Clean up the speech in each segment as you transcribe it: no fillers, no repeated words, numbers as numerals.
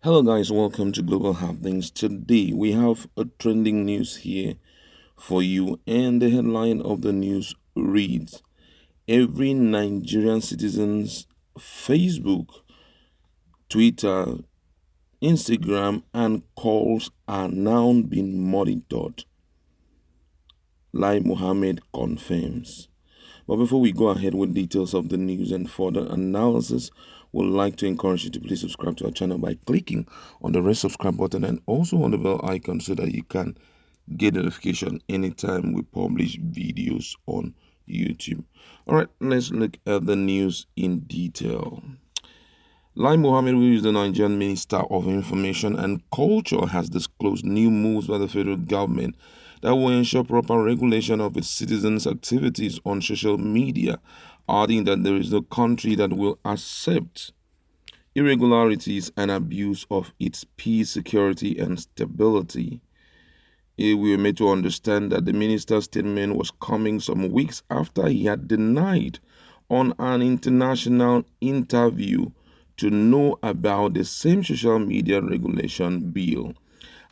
Hello, guys. Welcome to Global Happenings. Today, we have a trending news here for you, and the headline of the news reads: Every Nigerian citizen's Facebook, Twitter, Instagram, and calls are now being monitored. Lai Mohammed confirms. But before we go ahead with details of the news and further analysis, we'd like to encourage you to please subscribe to our channel by clicking on the red subscribe button and also on the bell icon so that you can get notification anytime we publish videos on YouTube. All right, let's look at the news in detail. Lai Mohammed, who is the Nigerian Minister of Information and Culture, has disclosed new moves by the federal government that will ensure proper regulation of its citizens' activities on social media, adding that there is no country that will accept irregularities and abuse of its peace, security, and stability. We were made to understand that the minister's statement was coming some weeks after he had denied on an international interview to know about the same social media regulation bill.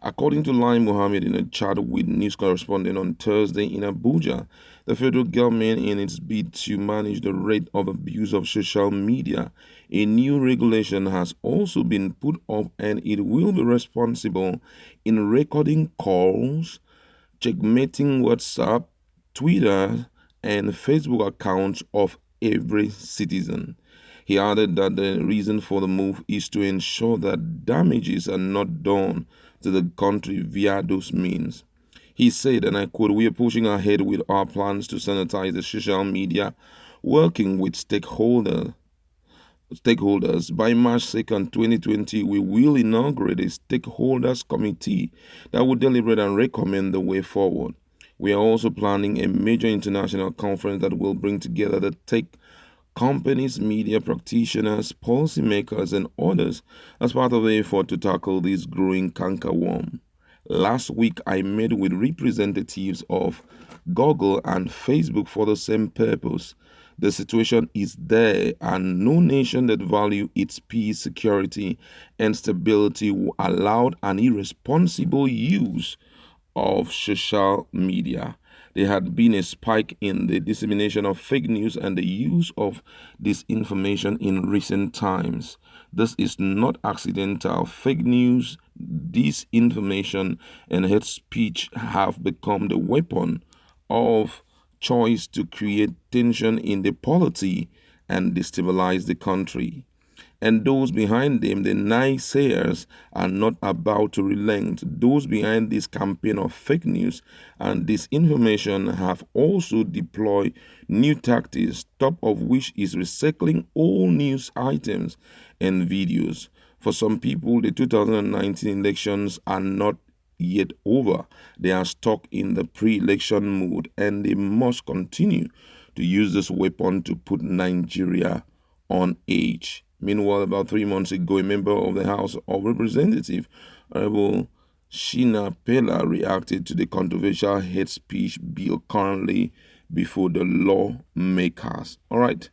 According to Lai Mohammed in a chat with news correspondent on Thursday in Abuja, the federal government, in its bid to manage the rate of abuse of social media, a new regulation has also been put up and it will be responsible in recording calls, checkmating WhatsApp, Twitter, and Facebook accounts of every citizen. He added that the reason for the move is to ensure that damages are not done to the country via those means. He said, and I quote, "We are pushing ahead with our plans to sanitize the social media, working with stakeholders. By March 2nd, 2020, we will inaugurate a stakeholders committee that will deliberate and recommend the way forward. We are also planning a major international conference that will bring together the tech companies, media practitioners, policymakers, and others as part of the effort to tackle this growing cankerworm. Last week, I met with representatives of Google and Facebook for the same purpose. The situation is there, and no nation that values its peace, security, and stability will allow an irresponsible use of social media. There had been a spike in the dissemination of fake news and the use of disinformation in recent times. This is not accidental. Fake news, disinformation, and hate speech have become the weapon of choice to create tension in the polity and destabilize the country. And those behind them, the naysayers, are not about to relent. Those behind this campaign of fake news and disinformation have also deployed new tactics, top of which is recycling old news items and videos. For some people, the 2019 elections are not yet over. They are stuck in the pre-election mood, and they must continue to use this weapon to put Nigeria on edge. Meanwhile, about 3 months ago, a member of the House of Representatives, Honorable Shina Pella, reacted to the controversial hate speech bill currently before the lawmakers. All right,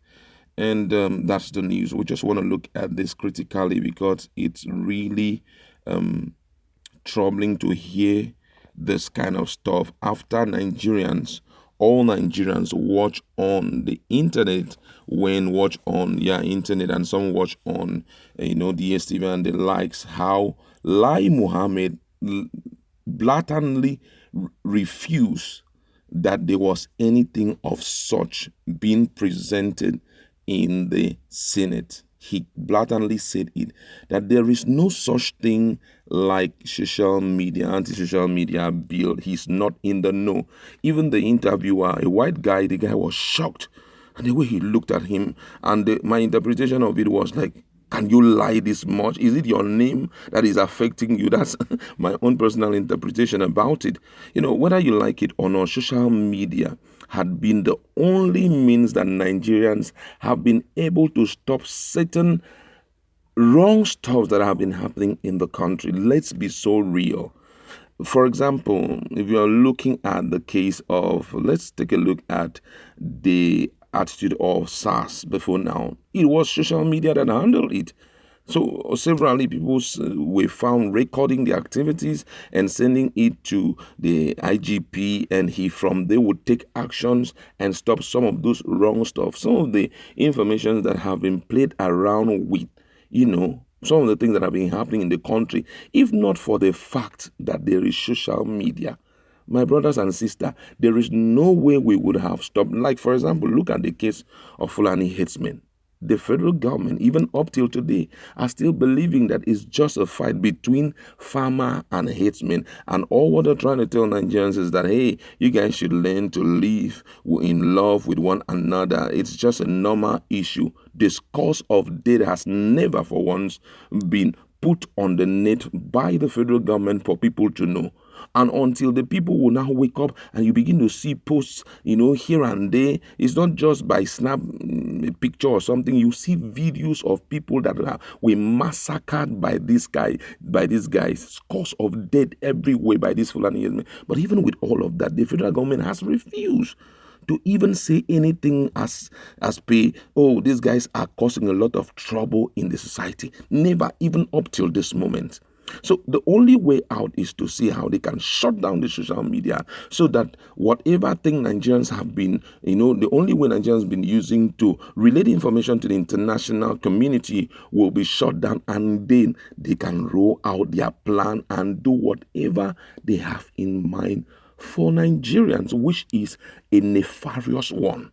and that's the news. We just want to look at this critically because it's really troubling to hear this kind of stuff after all Nigerians watch on the internet watch on internet, and some watch on DSTV and the likes, how Lai Mohammed blatantly refused that there was anything of such being presented in the Senate. He blatantly said that there is no such thing like social media, anti-social media bill. He's not in the know. Even the interviewer, a white guy, the guy was shocked. And the way he looked at him, and my interpretation of it was like, can you lie this much? Is it your name that is affecting you? That's my own personal interpretation about it. Whether you like it or not, social media had been the only means that Nigerians have been able to stop certain wrong stuff that have been happening in the country. Let's be so real. For example, if you are looking at the case of, let's take a look at the attitude of SARS before now. It was social media that handled it. So severally, people were found recording the activities and sending it to the IGP, and he from there would take actions and stop some of those wrong stuff. Some of the information that have been played around with, some of the things that have been happening in the country, if not for the fact that there is social media. My brothers and sisters, there is no way we would have stopped. Like, for example, look at the case of Fulani headsmen. The federal government, even up till today, are still believing that it's just a fight between farmer and headsmen. And all what they're trying to tell Nigerians is that, hey, you guys should learn to live in love with one another. It's just a normal issue. This cause of death has never for once been put on the net by the federal government for people to know. And until the people will now wake up and you begin to see posts, here and there, it's not just by snap a picture or something. You see videos of people that were massacred by these guys, cause of death everywhere by these Fulani. But even with all of that, the federal government has refused to even say anything as per, oh, these guys are causing a lot of trouble in the society. Never, even up till this moment. So the only way out is to see how they can shut down the social media so that whatever thing Nigerians have been, the only way Nigerians have been using to relay the information to the international community will be shut down, and then they can roll out their plan and do whatever they have in mind for Nigerians, which is a nefarious one.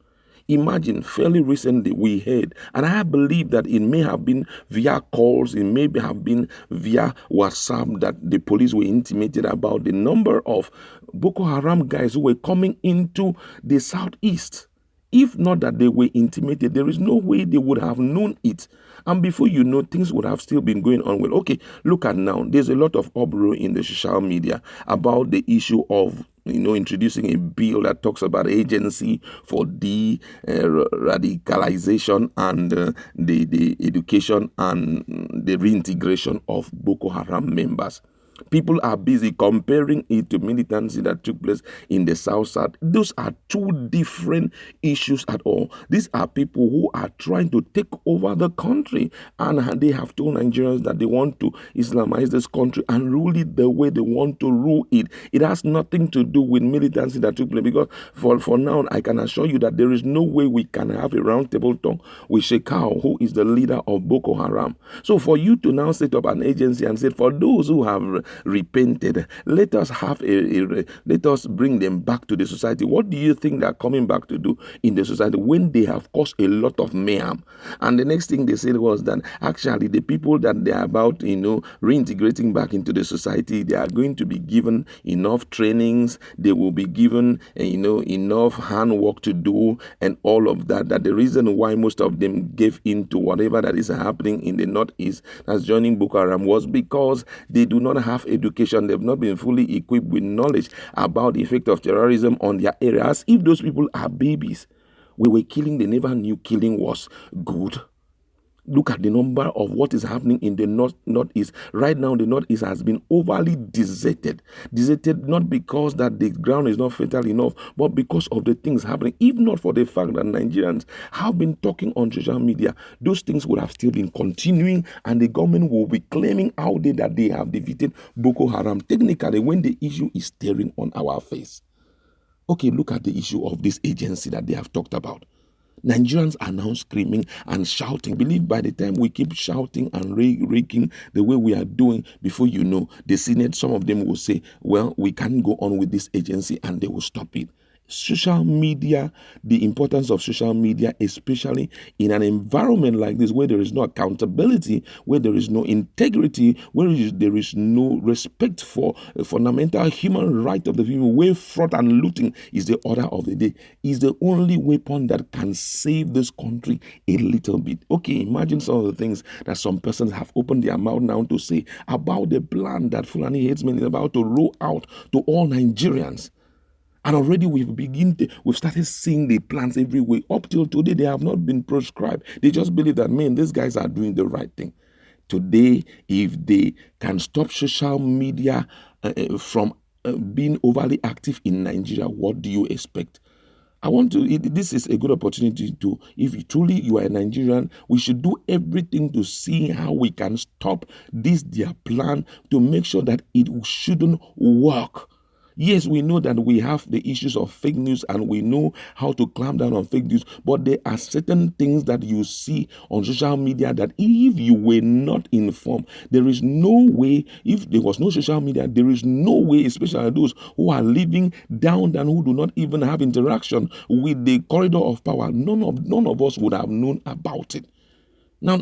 Imagine, fairly recently we heard, and I believe that it may have been via calls, it may have been via WhatsApp, that the police were intimated about the number of Boko Haram guys who were coming into the southeast. If not that they were intimated, there is no way they would have known it. And before you know, things would have still been going on well. Okay, look at now. There's a lot of uproar in the social media about the issue of introducing a bill that talks about agency for radicalization and the education and the reintegration of Boko Haram members. People are busy comparing it to militancy that took place in the South. Those are two different issues at all. These are people who are trying to take over the country, and they have told Nigerians that they want to Islamize this country and rule it the way they want to rule it. It has nothing to do with militancy that took place, because for now, I can assure you that there is no way we can have a roundtable talk with Shekau, who is the leader of Boko Haram. So for you to now set up an agency and say, for those who have repented, let us let us bring them back to the society. What do you think they're coming back to do in the society when they have caused a lot of mayhem? And the next thing they said was that actually the people that they are about reintegrating back into the society, they are going to be given enough trainings, they will be given enough handwork to do and all of that. That the reason why most of them gave in to whatever that is happening in the northeast as joining Boko Haram was because they do not have education. They've not been fully equipped with knowledge about the effect of terrorism on their areas. If those people are babies, we were killing, they never knew killing was good. Look at the number of what is happening in the northeast. Right now, the northeast has been overly deserted. Deserted not because that the ground is not fertile enough, but because of the things happening. If not for the fact that Nigerians have been talking on social media, those things would have still been continuing, and the government will be claiming out there that they have defeated Boko Haram. Technically, when the issue is staring on our face. Okay, look at the issue of this agency that they have talked about. Nigerians are now screaming and shouting. Believe by the time we keep shouting and raking the way we are doing, before you know, the Senate, some of them will say, well, we can't go on with this agency, and they will stop it. Social media, the importance of social media, especially in an environment like this where there is no accountability, where there is no integrity, where there is no respect for a fundamental human right of the people, where fraud and looting is the order of the day, is the only weapon that can save this country a little bit. Okay, imagine some of the things that some persons have opened their mouth now to say about the plan that Fulani Headsmen is about to roll out to all Nigerians. And already we've started seeing the plans everywhere. Up till today, they have not been proscribed. They just believe that, man, these guys are doing the right thing. Today, if they can stop social media from being overly active in Nigeria, what do you expect? I want to, this is a good opportunity to, if truly you are a Nigerian, we should do everything to see how we can stop this, their plan, to make sure that it shouldn't work. Yes, we know that we have the issues of fake news and we know how to clamp down on fake news, but there are certain things that you see on social media that if you were not informed, there is no way, if there was no social media, there is no way, especially those who are living down and who do not even have interaction with the corridor of power, none of us would have known about it. Now,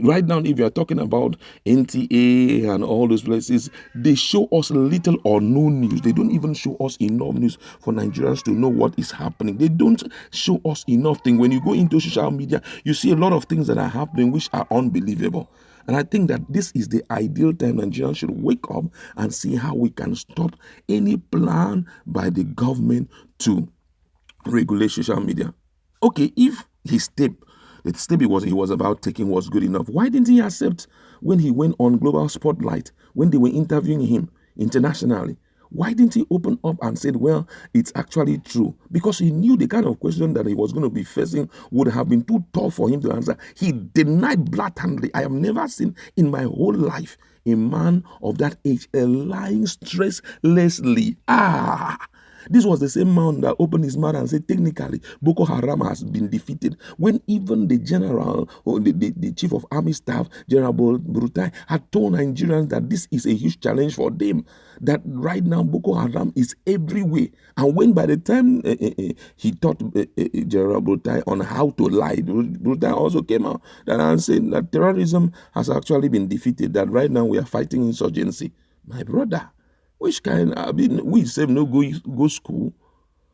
right now, if you're talking about NTA and all those places, they show us little or no news. They don't even show us enough news for Nigerians to know what is happening. They don't show us enough things. When you go into social media, you see a lot of things that are happening which are unbelievable. And I think that this is the ideal time Nigerians should wake up and see how we can stop any plan by the government to regulate social media. Okay, if the step he was about taking was good enough, why didn't he accept when he went on Global Spotlight, when they were interviewing him internationally? Why didn't he open up and said, well, it's actually true? Because he knew the kind of question that he was going to be facing would have been too tough for him to answer. He denied blatantly. I have never seen in my whole life a man of that age lying stresslessly. This was the same man that opened his mouth and said, technically, Boko Haram has been defeated. When even the general, or the chief of army staff, General Brutai, had told Nigerians that this is a huge challenge for them, that right now Boko Haram is everywhere. And when by the time he taught General Brutai on how to lie, Brutai also came out and said that terrorism has actually been defeated, that right now we are fighting insurgency. My brother, which kind, we say no go school.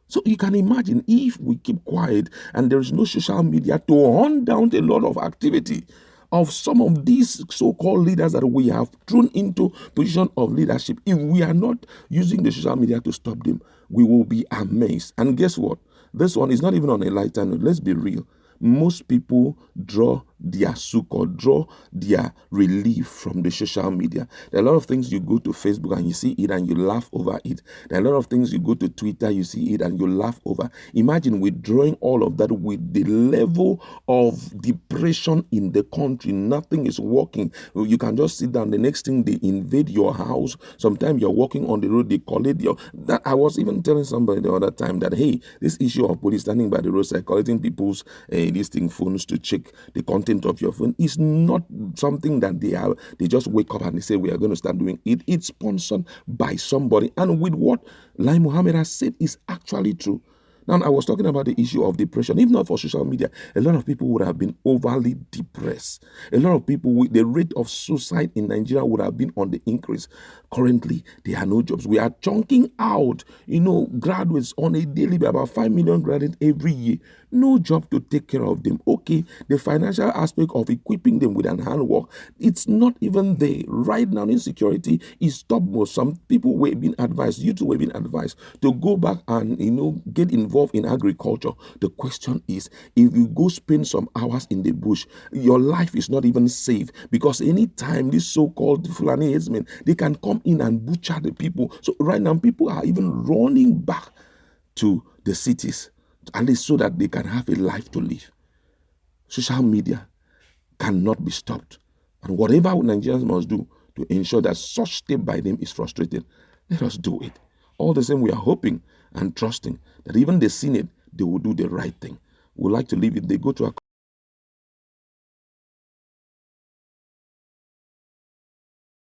So you can imagine if we keep quiet and there is no social media to hunt down a lot of activity of some of these so-called leaders that we have thrown into position of leadership, if we are not using the social media to stop them, we will be amazed. And guess what? This one is not even on a lighter note. Let's be real. Most people draw their succor, draw their relief from the social media. There are a lot of things you go to Facebook and you see it and you laugh over it. There are a lot of things you go to Twitter, you see it and you laugh over. Imagine withdrawing all of that with the level of depression in the country. Nothing is working. You can just sit down. The next thing, they invade your house. Sometimes you're walking on the road, they collect your... That I was even telling somebody the other time that, hey, this issue of police standing by the roadside collecting people's phones to check the content of your phone is not something that they just wake up and they say we are going to start doing it. It's sponsored by somebody, and with what Lai Mohammed has said is actually true. Now, I was talking about the issue of depression. If not for social media, a lot of people would have been overly depressed. A lot of people, with the rate of suicide in Nigeria would have been on the increase. Currently, there are no jobs. We are chunking out, graduates on a daily, about 5 million graduates every year. No job to take care of them. Okay, the financial aspect of equipping them with an handwork, it's not even there. Right now, insecurity is topmost. Some people were being advised, you too were being advised to go back and, get involved in agriculture. The question is, if you go spend some hours in the bush, your life is not even safe, because anytime these so-called Fulani headsmen, they can come in and butcher the people. So right now, people are even running back to the cities, at least so that they can have a life to live. Social media cannot be stopped. And whatever Nigerians must do to ensure that such step by them is frustrated, let us do it. All the same, we are hoping and trusting that even the Senate, they will do the right thing. We'd like to leave it. They go to a